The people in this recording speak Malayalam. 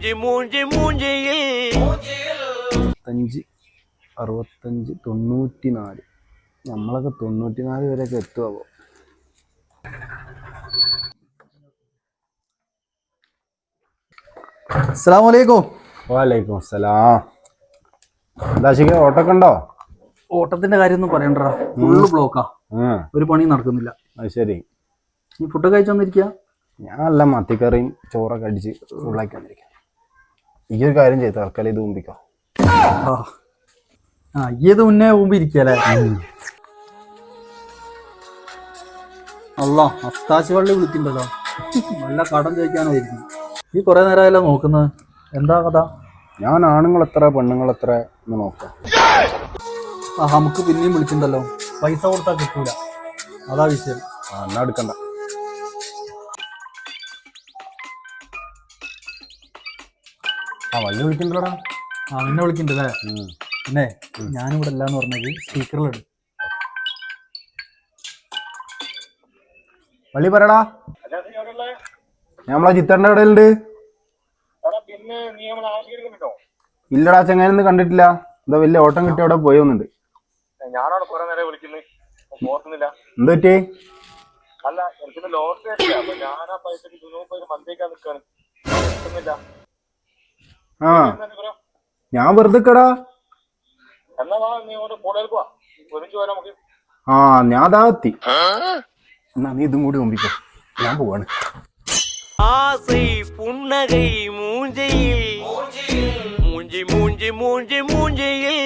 65, 94. നമ്മളൊക്കെ 94 വരെയൊക്കെ എത്തുമോ? അസ്സലാമലൈക്കും. വാലൈക്കും സലാം. എന്താ ശരി, ഓട്ടൊക്കെ ഉണ്ടോ? ഓട്ടത്തിന്റെ കാര്യമൊന്നും പറയണ്ടാ, ഫുള്ള് ബ്ലോക്കാ. ഒരു പണി നടക്കുന്നില്ല. അത് ശരി. നീ ഫുഡ് കഴിച്ചോന്നിരിക്കുക? ഞാൻ നല്ല മത്തിക്കറിയും ചോറൊക്കെ അടിച്ച് ഫുള്ളാക്കി വന്നിരിക്കാം. ഈ ഒരു കാര്യം ചെയ്ത് തൽക്കാലം ഇത് മുമ്പിക്കോ. ഇത് മുന്നേ മുമ്പ് ഇരിക്കല്ലേ? അല്ല, അസ്താശി വള്ളി വിളിക്കണ്ടല്ലോ. നല്ല കടം ചോദിക്കാനായിരിക്കും. ഈ കുറെ നേരമായല്ലോ നോക്കുന്നത്. എന്താ കഥ? ഞാൻ ആണുങ്ങൾ എത്ര പെണ്ണുങ്ങൾ എത്ര എന്ന് നോക്കാം. നമുക്ക് പിന്നെയും വിളിക്കണ്ടല്ലോ. പൈസ കൊടുത്താൽ കിട്ടൂല, അതാ വിഷയം. എന്നാ എടുക്കണ്ട. വള്ളി വിളിക്കണ്ടല്ലോടാ. നിന്നെ വിളിക്കണ്ടല്ലേ? പിന്നെ ഞാനിവിടെ അല്ലാന്ന് പറഞ്ഞത് സ്പീക്കറിലിടും. വള്ളി പറയടാ. നമ്മളെ ചിത്തറിന്റെ എവിടെയുണ്ട്? ഇല്ലടാ, ചെങ്ങാനൊന്നും കണ്ടിട്ടില്ല. എന്താ വലിയ ഓട്ടം കിട്ടി അവിടെ പോയി വന്നിട്ടുണ്ട്. എന്ത് പറ്റി? ഞാൻ വെറുതെ കടാ. ഞാൻ അതാ എത്തി. എന്നാ നീ ഇതും കൂടി മുമ്പിക്കോ, ഞാൻ പോവാണ്. ஆசை புன்னகை மூஞ்சியில் மூஞ்சி மூஞ்சி மூஞ்சி மூஞ்சியில்